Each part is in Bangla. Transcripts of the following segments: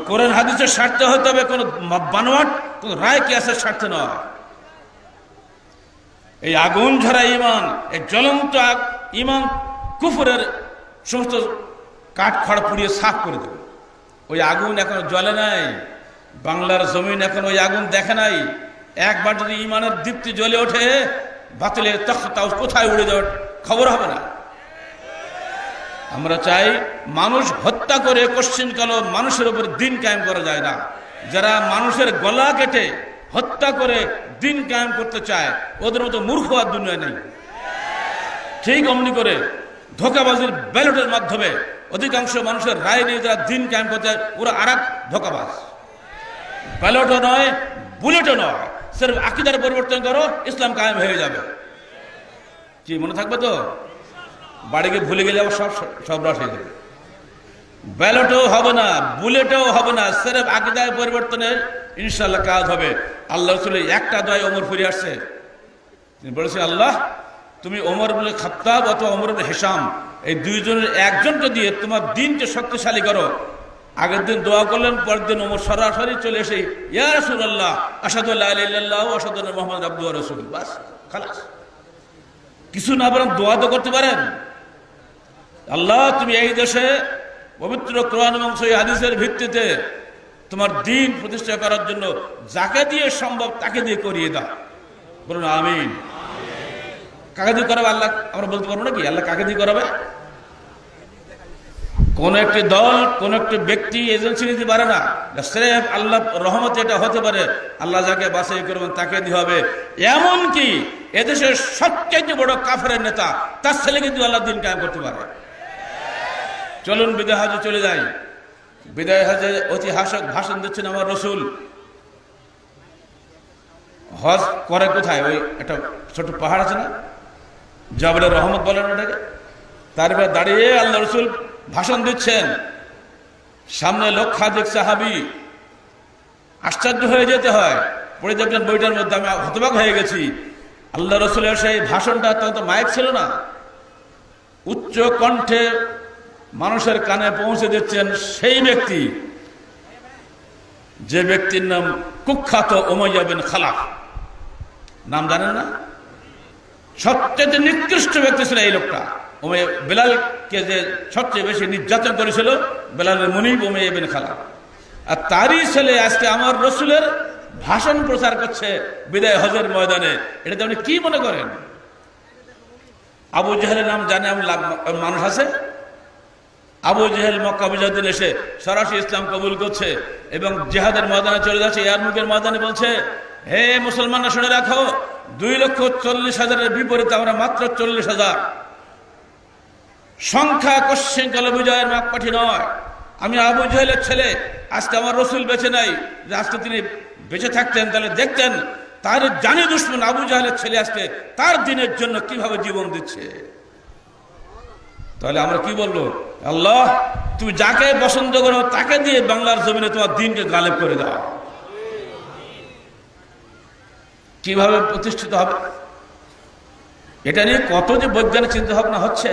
কোরআন হাদিসের স্বার্থে হতে হবে, কোন বানোয়াট কোন রায় কিয়াসের স্বার্থে নয়। এই আগুন ঝরা ইমান, এই জ্বলন্ত ইমান কুফরের সমস্ত কাঠ খড় পুড়িয়ে সাফ করে দেবে। ওই আগুন এখনো জ্বলে নাই, বাংলার জমিন এখন ওই আগুন দেখে নাই। একবার যদি ইমানের দীপ্তি জ্বলে ওঠে, বাতিলের তখতাও কোথায় উড়ে যাওয়ার খবর হবে না। আমরা চাই মানুষ হত্যা করে কোশ্চিন কালো মানুষের উপর দিন কায়েম করা যায় না। যারা মানুষের গলা কেটে হত্যা করে দিন কায়েম করতে চায়, ওদের মতো মূর্খ আর দুনিয়া নেই। ঠিক অমনি করে ধোঁকাবাজির ব্যালটের মাধ্যমে অধিকাংশ মানুষের রায় নিয়ে যারা দিন কায়েম করতে চায়, ওরা আর এক ধোঁকাবাজ। ব্যালটও নয়, বুলেটও নয়, সির্ফ আকীদার পরিবর্তন করো, ইসলাম কায়েম হয়ে যাবে। কি মনে থাকবে তো? বাড়ি গিয়ে ভুলে গেলে আবার সব রাস হয়ে যাবে। ব্যালটও হবে না, বুলেটও হবে না, সির্ফ আকীদার পরিবর্তনের ইনশাআল্লাহ কাজ হবে। আল্লাহ রাসূলের একটা দোয়ায় ওমর ফিরে আসছে। তিনি বলেছেন, আল্লাহ তুমি ওমর ইবনে খাত্তাব অথবা ওমর ইবনে হিশাম এই দুইজনের একজনকে দিয়ে তোমার দিনকে শক্তিশালী করো। আগের দিন দোয়া করলেন, পরের দিন ওমর সরাসরি চলে এসে ইয়া রাসূলুল্লাহ আশহাদু আল্লা ইলাহা ইল্লাল্লাহ ওয়া আশহাদু আন্না মুহাম্মাদান আবদুহু ওয়া রাসূলুহু। বাস, খালাস। কিছু না বরং দোয়া তো করতে পারেন, আল্লাহ তুমি এই দেশে পবিত্র কোরআন এবং সহিহ হাদিসের ভিত্তিতে তোমার দিন প্রতিষ্ঠা করার জন্য যাকে দিয়ে সম্ভব তাকে দিয়ে করিয়ে দাও। বলুন আমিন। কাকে দিয়ে করাবে আল্লাহ? আমরা বলতে পারবো নাকি আল্লাহ কাকে দিয়ে করাবে? কোন একটি দল, কোন একটি ব্যক্তি এজেন্সি নিতে পারে না। স্রেফ আল্লাহ রহমতে এটা হতে পারে, আল্লাহ যাকে বাছাই করবেন তাকে দিয়ে হবে। এমনকি এদেশের সবচেয়ে বড় কাফেরের নেতা, তার ছেলে কিন্তু আল্লাহ দিন কায়েম করতে পারে। চলুন বিদায় হজে চলে যাই। বিদায় হজে ঐতিহাসিক ভাষণ দিচ্ছেন আমার রসুল। হজ করে কোথায়? ওই একটা ছোট পাহাড় আছে না, জাবলে রহমত বলেন ওটাকে, তার উপরে দাঁড়িয়ে আল্লাহ রসুল ভাষণ দিচ্ছেন। সামনে লক্ষাধিক সাহাবী। আশ্চর্য হয়ে যেতে হয়, পড়ে দেখলেন বইটার মধ্যে, আমি হতবাক হয়ে গেছি। আল্লাহ রসুলের সেই ভাষণটা, তখন তো মাইক ছিল না, উচ্চ কণ্ঠে মানুষের কানে পৌঁছে দিচ্ছেন সেই ব্যক্তি, যে ব্যক্তির নাম কুখ্যাত উমাইয়া বিন খালাফ। নাম জানেন না? সবচেয়ে নিকৃষ্ট ব্যক্তি ছিল এই লোকটা। বেলালকে যে সবচেয়ে বেশি নির্যাতন করেছিল, বেলালের মুনিব উমাইয়া বিন খালাফ। আর তারই ছেলে আজকে আমার রসুলের ভাষণ প্রচার করছে বিদায় হজের ময়দানে। এটা আপনি কি মনে করেন? আবু জেহেলের নাম জানে এমন মানুষ আছে? আবু জেহেল মক্কা বিজয়ের দিন এসে সরাসরি ইসলাম কবুল করছে এবং জিহাদের ময়দানে চলে যাচ্ছে। ইয়ারমুকের ময়দানে বলছে, হে মুসলমানরা শুনে রাখো, 2,40,000-এর বিপরীতে আমরা মাত্র 40,000। সংখ্যা কোশ্চেন কালো বিজয়ের মাপকাঠি নয়। আমি আবু জেহেলের ছেলে, আজকে আমার রসুল বেঁচে নাই। আজকে তিনি বেঁচে থাকতেন তাহলে দেখতেন তার জানি দুশমন আবু জেহেলের ছেলে আজকে তার দিনের জন্য কিভাবে জীবন দিচ্ছে। তাহলে আমরা কি বলবো? আল্লাহ তুমি যাকে পছন্দ করো তাকে দিয়ে বাংলার জমিনে তোমার দিনকে গালেব করে দাও। কিভাবে প্রতিষ্ঠিত হবে? এটা নিয়ে কত যে বৈজ্ঞানিক চিন্তা ভাবনা হচ্ছে,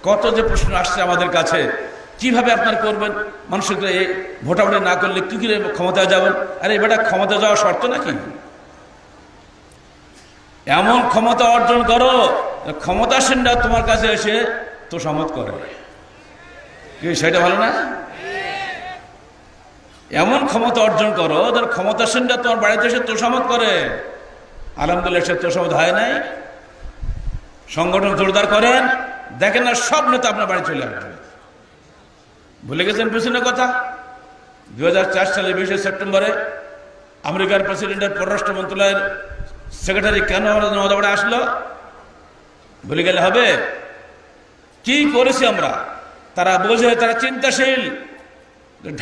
কত যে প্রশ্ন আসছে আমাদের কাছে। কিভাবে আপনার করবেন? মানুষকে ভোটাভুটি না করলে কি করে ক্ষমতায় যাবেন? আরে এবার ক্ষমতা যাওয়া শর্ত নাকি? এমন ক্ষমতা অর্জন করো, ক্ষমতাসীনরা তোমার কাছে এসে তোষামত করে। কি সেটা ভালো না? এমন ক্ষমতা অর্জন করো যার ক্ষমতাসীনরা তোমার বাড়িতে এসে তোষামত করে। আলহামদুলিল্লাহ সে তোষামত হয় নাই। সংগঠন জোরদার করেন, দেখেন না সব নেতা আপনার বাড়ি চলে আসবে। ভুলে গেছেন পিছনে কথা? 2004 সালের 20 সেপ্টেম্বরে আমেরিকার প্রেসিডেন্টের পররাষ্ট্র মন্ত্রণালয়ের সেক্রেটারি কেন আমাদের নওদাবাড়ে আসলো? ভুলে গেলে হবে? কি করেছি আমরা? তারা বোঝে, তারা চিন্তাশীল।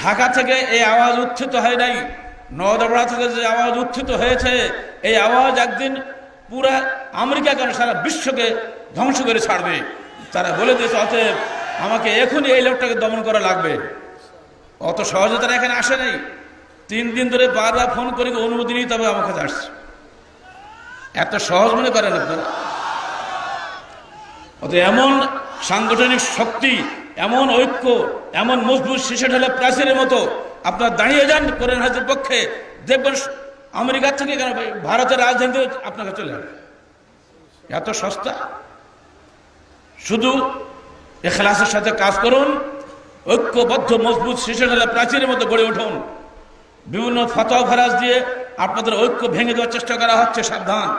ঢাকা থেকে এই আওয়াজ উত্থিত হয় নাই, নওদাপাড়া থেকে যে আওয়াজ উত্থিত হয়েছে, এই আওয়াজ একদিন পুরা আমেরিকা কেন সারা বিশ্বকে ধ্বংস করে ছাড়বে। তারা বলে দিয়েছে, অতএব আমাকে এখনই এই লোকটাকে দমন করা লাগবে। অত সহজে তারা এখানে আসে নাই। 3 দিন ধরে বারবার ফোন করে অনুমতি নিয়ে তবে আমার কাছে আসছে। এত সহজ মনে করেন আপনারা? অত এমন সাংগঠনিক শক্তি, এমন ঐক্য, এমন মজবুত শীষে ঢালা প্রাচীরের মতো আপনার দাঁড়িয়ে যান কোরআন হাদিসের পক্ষে, দেখবেন আমেরিকা থেকে কেন ভারতের রাজধানীতে আপনাকে চলে যাবে। এত সস্তা। শুধু ইখলাসের সাথে কাজ করুন, ঐক্যবদ্ধ মজবুত শীষে ঢালা প্রাচীরের মতো গড়ে উঠুন। বিভিন্ন ফতোয়া ফারাজ দিয়ে আপনাদের ঐক্য ভেঙে দেওয়ার চেষ্টা করা হচ্ছে, সাবধান।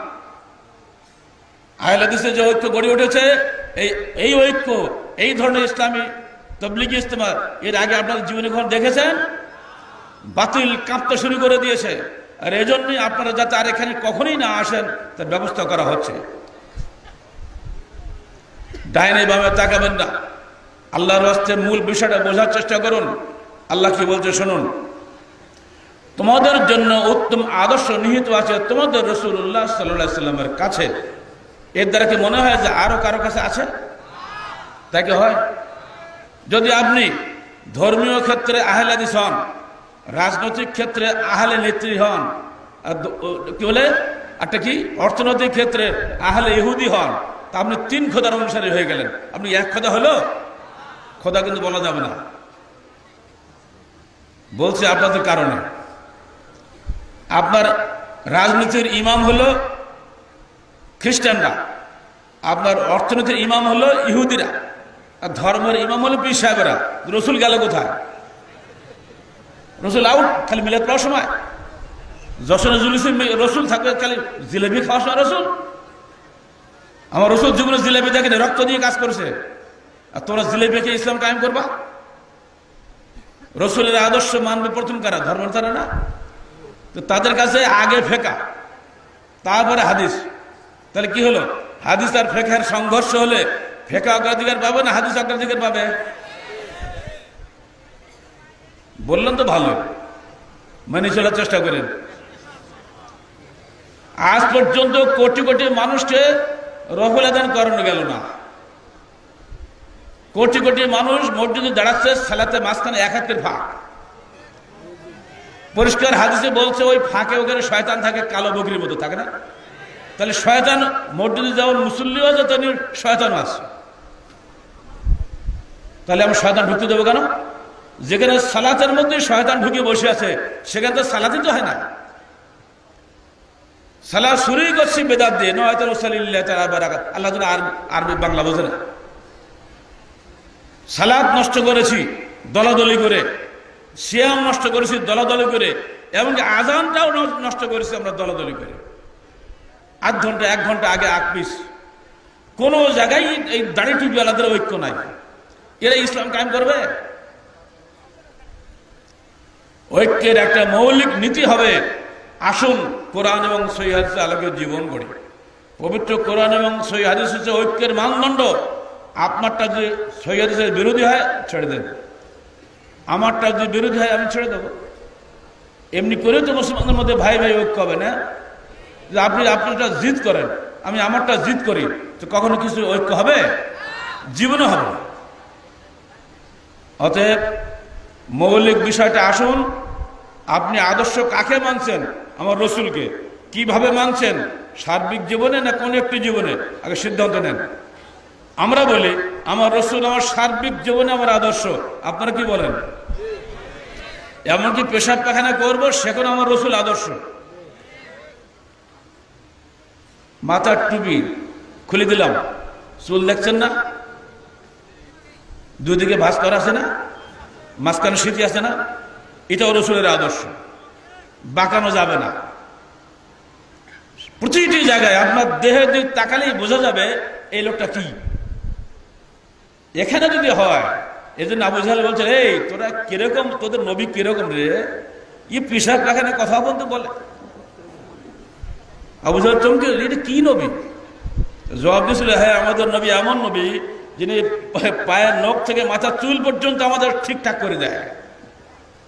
আহলে হাদিসের যে ঐক্য গড়ে উঠেছে, এই ঐক্য, এই ধরনের ইসলামী তাবলীগী ইজতিমা এর আগে আপনাদের জীবনে কখন দেখেছেন? বাতিল কাঁপতে শুরু করে দিয়েছে। আর এজন্যই আপনারা যাতে আর এখানে কখনোই না আসেন তার ব্যবস্থা করা হচ্ছে। ডাইনে বামে তাকাবেন না, আল্লাহর রাস্তায় মূল বিষয়টা বোঝার চেষ্টা করুন। আল্লাহ কি বলছে শুনুন, তোমাদের জন্য উত্তম আদর্শ নিহিত আছে তোমাদের রাসূলুল্লাহ সাল্লাল্লাহু আলাইহি সাল্লামের কাছে। এর দ্বারা কি মনে হয় যে আরো কারো কাছে আছে? তাই কি হয়? যদি আপনি ধর্মীয় ক্ষেত্রে আহলে হাদিস হন, রাজনৈতিক ক্ষেত্রে আহলে নেত্রী হন, কি বলে একটা কি অর্থনৈতিক ক্ষেত্রে আহলে ইহুদি হন, তা আপনি 3 খোদার অনুসারী হয়ে গেলেন। আপনি এক খোদা হলো? খোদা কিন্তু বলা যাবে না, বলছে আপনাদের কারণে। আপনার রাজনীতির ইমাম হলো খ্রিস্টানরা, আপনার অর্থনীতির ইমাম হলো ইহুদিরা, আর ধর্মের ইমাম হলো পীর সাহেবরা। রসুল গেল কোথায়? রসুল আউট, খালি মিলাদ পাওয়ার সময়। যশোরে জুলুসে রসুল থাকবে, খালি জিলেবি খাওয়ার সময় রসুল। আমার রসুল জীবনে জিলেবি দেখেনি, রক্ত দিয়ে কাজ করেছে। আর তোমরা জিলেবিকে ইসলাম কায়েম করবা? রসুলের আদর্শ মানবে প্রথম কারা? ধর্ম তারা না? তো তাদের কাছে আগে ফেকা, তারপরে হাদিস। তাহলে কি হলো? হাদিস আর ফেকার সংঘর্ষ হলে ফেকা অগ্রাধিকার পাবে না হাদিস অগ্রাধিকার পাবে? বললেন তো ভালো, মেনে চলার চেষ্টা করেন। আজ পর্যন্ত কোটি কোটি মানুষকে রফল আদান করানো গেল না। কোটি কোটি মানুষ মসজিদে দাঁড়াচ্ছে, সালাতে মাঝখানে এক হাতের ফাঁক। পরিষ্কার হাদিসে বলছে ওই ফাঁকে ওখানে শয়তান থাকে, কালো বকরির মতো থাকে না? তাহলে শয়তান মসজিদে যেমন মুসল্লিও আছে, তেমনি শয়তান আছে। তাহলে আমরা শয়তান ঢুকতে দেবো কেন? যেখানে সালাতের মধ্যে শয়তান ঢুকে বসে আছে, সেখানে তো সালাতই তো হয় না। সালাত শুরুই করছি বেদাত দিয়ে, আল্লাহ আরবি বাংলা বোঝে না। সালাত নষ্ট করেছি দলাদলি করে, সিয়াম নষ্ট করেছি দলাদলি করে, এমনকি আজানটাও নষ্ট করেছি আমরা দলাদলি করে। 8 ঘন্টা 1 ঘন্টা আগে আকপিস। কোন জায়গায় এই দাড়ি টুপিওয়ালাদের ঐক্য নাই। এরা ইসলাম কায়েম করবে? ঐক্যের একটা মৌলিক নীতি হবে, আসুন কোরআন এবং সহিহ হাদিসের আলোকে জীবন গড়ি। পবিত্র কোরআন এবং সহিহ হাদিস হচ্ছে ঐক্যের মানদণ্ড। আপনারটা যদি সহিহ হাদিসের বিরোধী হয় ছেড়ে দেন, আমারটা যদি বিরোধী হয় আমি ছেড়ে দেবো। এমনি করে তো মুসলমানদের মধ্যে ভাই ভাই ঐক্য হবে না। যে আপনি আপনারটা জিদ করেন, আমি আমারটা জিদ করি, তো কখনো কিছু ঐক্য হবে? জীবনে হবে না। অতএব মৌলিক বিষয়টা আসুন, আপনি আদর্শ কাকে মানছেন? আমার রসুলকে। কিভাবে মানছেন? সার্বিক জীবনে না কোন একটি জীবনে? আগে সিদ্ধান্ত নেন। আমরা বলি আমার রসুল আমার সার্বিক জীবনে আমার আদর্শ। আপনারা কি বলেন? এমনকি পেশাব পায়খানা করবো সেখানে আমার রসুল আদর্শ। মাথার টুপি খুলে দিলাম, চুল দেখছেন না? দুদিকে ভাঁজ করা আছে না? মাঝখানে স্মৃতি আছে না? এটাও রসুলের আদর্শ। বাঁকানো যাবে না। প্রতিটি জায়গায় আপনার দেহের দিক তাকালেই বোঝা যাবে এই লোকটা কি। এখানে যদি হয়, এই জন্য আবু জাহেল বলছে, এই তোরা কিরকম, তোদের নবী কিরকম রে, ই পেশাব পায়খানা কথা বলতে বলে। আবু জাহেল চমকে, এটা কি নবী? জবাব দিয়েছিল, হ্যাঁ আমাদের নবী এমন নবী যিনি পায়ের নখ থেকে মাথার চুল পর্যন্ত আমাদের ঠিকঠাক করে দেয়।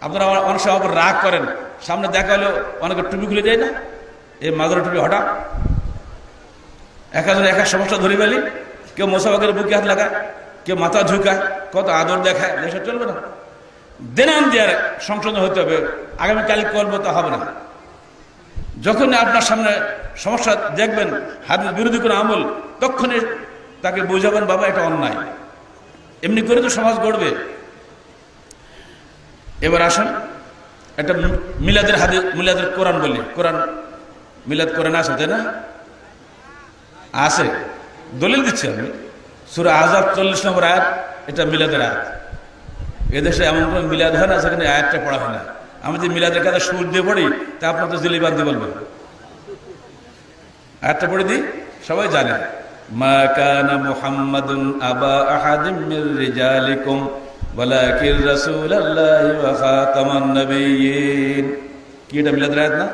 আপনারা অনেক সময় রাগ করেন, সামনে দেখা হলেও অনেকে টুপি খুলে দেয় না, এই মাদুর টুপি হঠাৎ একজন এক সমস্যা ধরে ফেলি। কেউ মোসাফাকের বুকে হাত লাগায়, কেউ মাথা ঝুঁকায়, কত আদর দেখায়, এসব চলবে না। দেনান দেওয়ার সংশোধন হতে হবে, আগামীকাল করবো তা হবে না। যখন আপনার সামনে সমস্যা দেখবেন, হাদিস বিরোধী কোনো আমল, তখনই তাকে বোঝাবেন বাবা এটা অন্যায়। এমনি করে তো সমাজ গড়বে। এবার আসেন একটা মিলাদের হাদিস, মিলাদের কোরআন বলি। কোরআন মিলাদ কোরআন আছে তাই না? আছে, দলিল দিচ্ছি আমি। সূরা আহজাব 40 নম্বর আয়াত, এটা মিলাদের আয়াত। এদেশে এমন কোনো মিলাদ হয় না সেখানে আয়াতটা পড়া হয় না। আমি যে মিলাদের কাছে সুর দিয়ে পড়ি তা আপনার তো জিলিবাদ দিয়ে বলবেন। আয়াতটা পড়ে দিই, সবাই জানে। মা কানা মুহাম্মাদুন আবা আহাদিম মির রিজালিকুম ওয়ালাকিন রাসূলুল্লাহি ওয়া খাতামান নাবিয়্যিন। কি এটা মিলাদের আয়াত না?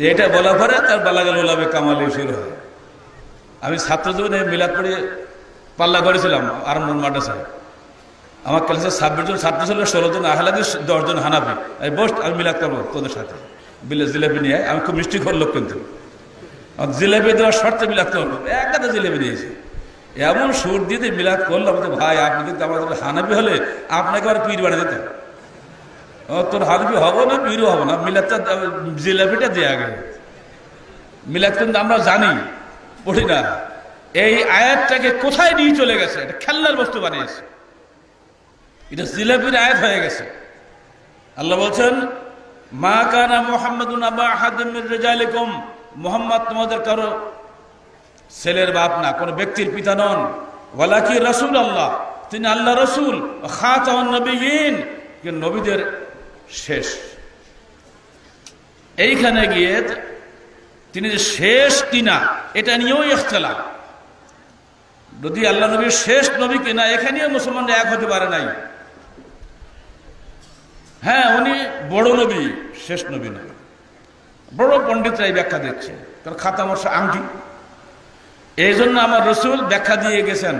এটা বলা পরে তার বালাগাল উলামে কামালে শুরু হয়। আমি ছাত্র জীবনে মিলাদ পড়ে পাল্লা করেছিলাম আরমন মাদ্রাসায়। আমার ক্লাসে 26 জন ছাত্র ছিল, 16 জন আহলাদিস, 10 জন হানাফি। আমি বস, আমি মিলাদ করবো তোদের সাথে। জিলেপি নিয়ে, আমি খুব মিষ্টি খোর লোক, কিন্তু জিলেপি দেওয়ার শর্তে মিলাদ করবো। এক গাদা জিলেপি দিয়েছি, এমন সুর দিয়ে মিলাদ করলাম। তো ভাই, আপনি কিন্তু আমাদের হানাফি হলে আপনাকে আর পীর বানিয়ে দিতেন। তোর হানাফি হবো না, পীরও হবো না, মিলাদটা জিলেপিটা দিয়ে আগে। মিলাদ কিন্তু আমরা জানি, পড়ি না। এই আয়াতটাকে কোথায় নিয়ে চলে গেছে? এটা খেলনার বস্তু বানিয়েছে, এটা জিলাপির আয়াত হয়ে গেছে। আল্লাহ বলছেন, মা কানা মুহাম্মাদুন আবা আহাদিম মির রিজালিকুম, মুহাম্মদ তোমাদের কারো ছেলের বাপ না, কোন ব্যক্তির পিতা নন। ওয়ালাকিন রাসূলুল্লাহ, তিনি আল্লাহ রাসূল। খাতামুন নবিয়্যিন, নবীদের শেষ। এইখানে গিয়ে তিনি যে শেষ কিনা এটা নিয়েও ইখতিলাফ। যদি আল্লাহ নবীর শেষ নবী কিনা এখানেও মুসলমানরা এক হতে পারে নাই। হ্যাঁ, উনি বড় নবী, শেষ নবী নয়। বড় পণ্ডিতরাই ব্যাখ্যা দিচ্ছে, কারণ খাতাম অর্থ আংটি। এই জন্য আমার রসুল ব্যাখ্যা দিয়ে গেছেন।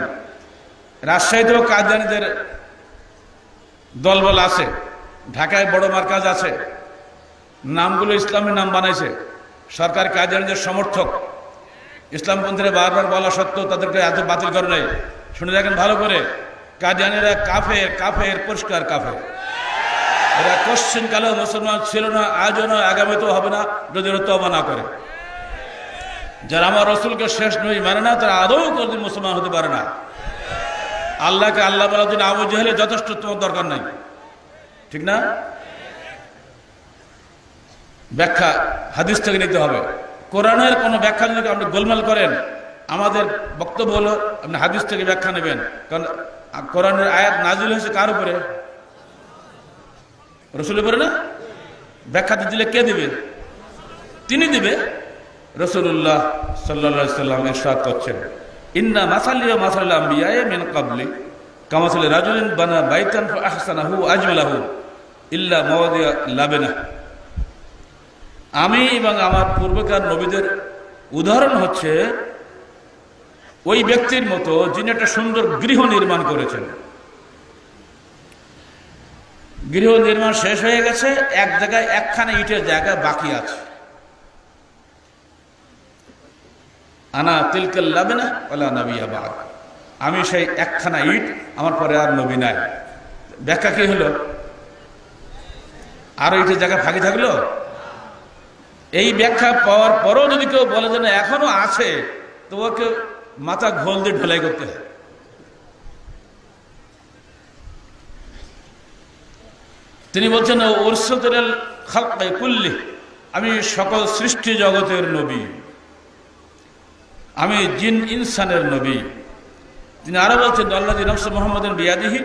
রাজশাহীতেও কাদিয়ানীদের দলবল আছে, ঢাকায় বড় মার্কাজ আছে, নামগুলো ইসলামী নাম বানাইছে। সরকার কাদিয়ানীদের সমর্থক। ইসলামপন্থীরা বারবার বলা সত্ত্বেও তাদেরকে এত বাতিল করে নাই। শুনে দেখেন ভালো করে, কাদিয়ানীরা কাফের, কাফের, পরিষ্কার কাফের। এরা কোশ্চিন কালেও মুসলমান ছিল না, আজও না, আগামীতেও হবে না, যদি ওরা তওবা না করে। যারা আমার রসুলকে শেষ নবী মানে না, তারা আদৌ কোনদিন মুসলমান হতে পারে না। আল্লাহকে আল্লাহ বলার জন্য আবু জেহেলের যথেষ্ট, তোমার দরকার নাই, ঠিক না? ব্যাখ্যা হাদিস থেকে নিতে হবে। কোরআনের কোন ব্যাখ্যা যদি আপনি গোলমাল করেন, আমাদের বক্তব্য হলো আপনি হাদিস থেকে ব্যাখ্যা নেবেন। কারণ কোরআনের আয়াত নাজিল হয়েছে কার উপরে? রসুলের উপরে না? ব্যাখ্যা দিলে কে দিবে? তিনি দিবে। রাসূলুল্লাহ সাল্লাল্লাহু আলাইহি সাল্লাম ইরশাদ করছেন, ইন্না মাসালি ওয়া মাসাল আম্বিয়া মিন ক্বাবলি কামাসালি রাজুলিন বানা বাইতান ফাআহসানাহু আজমালাহু ইল্লা মাওয়াদিয়া লাবানা। আমি এবং আমার পূর্বকার নবীদের উদাহরণ হচ্ছে ওই ব্যক্তির মতো যিনি একটা সুন্দর গৃহ নির্মাণ করেছেন। গৃহ নির্মাণ শেষ হয়ে গেছে, এক জায়গায় একখানা ইটের জায়গা বাকি আছে। আনা তিলকাল লাবানা ওয়ালা নবিয়্যা বা'দ, আমি সেই একখানা ইট, আমার পরে আর নবী নাই। ব্যাখ্যা কি হলো? আরো ইটের জায়গা ফাঁকি থাকলো? এই ব্যাখ্যা পাওয়ার পরও যদি কেউ বলে যে না এখনো আছে, তো ওকে মাথা ঘোল দিয়ে ঢালাই করতে হয়। তিনি বলছেন, উরসিলতুল খালকি কুল্লি, আমি সকল সৃষ্টি জগতের নবী, আমি জিন ইনসানের নবী। তিনি আরো বলছেন, আল্লাযী নাফসু মুহাম্মাদিন বিয়াদিহি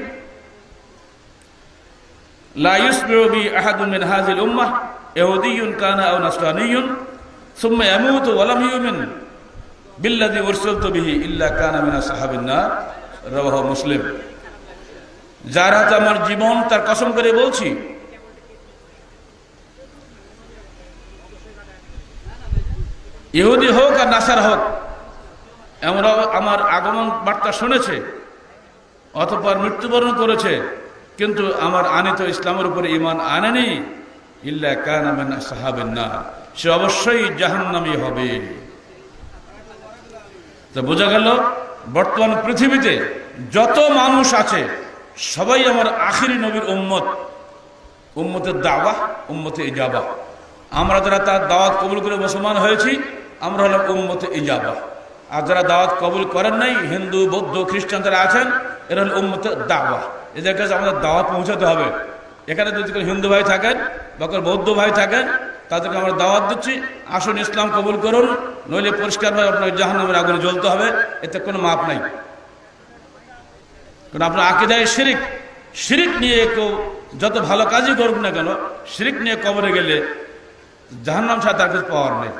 লা ইউসবিউ বি আহাদুন মিন হাযিল উম্মাহ ইহুদিয়্যুন কানা আও নাসরানিয়্যুন সুম্মা ইয়ামুতু ওয়া লাম ইউমিন বিল্লাযী উরসিলতু বিহি ইল্লা কানা মিন আসহাবিন নার, রাওয়াহু মুসলিম। যার হাতে আমার জীবন, তার কসম করে বলছি, ইহুদি হোক আর নাসারা হোক, এমন আমার আগমন বার্তা শুনেছে, অতঃপর মৃত্যুবরণ করেছে, কিন্তু আমার আনিত ইসলামের উপরে ঈমান আনেনি, ইল্লা কানা মিন আসহাবিন নার, সে অবশ্যই জাহান্নামী হবে। তো বোঝা গেল, বর্তমান পৃথিবীতে যত মানুষ আছে সবাই আমার আখিরি নবীর উম্মত, উম্মতের দাওয়া, উম্মতে ইজাবা। আমরা যারা তার দাওয়াত কবুল করে মুসলমান হয়েছি, আমরা হলাম উম্মতে ইজাবা। আর যারা দাওয়াত কবুল করেন নাই, হিন্দু বৌদ্ধ খ্রিস্টান যারা আছেন, এরা হল উম্মতের দাওয়া। এদের কাছে আমাদের দাওয়াত পৌঁছাতে হবে। এখানে যদি কোনো হিন্দু ভাই থাকেন বা কোনো বৌদ্ধ ভাই থাকেন, তাদেরকে আমরা দাওয়াত দিচ্ছি, আসুন ইসলাম কবুল করুন, নইলে পরিষ্কারভাবে আপনার জাহান্নামের আগুনে জ্বলতে হবে, এতে কোনো মাপ নাই। কারণ আপনার আকীদায় শিরিক, শিরিক নিয়ে কেউ যত ভালো কাজই করুক না কেন, শিরিক নিয়ে কবরে গেলে জাহান্নাম ছাড়া তার কিছু পাওয়ার নেই।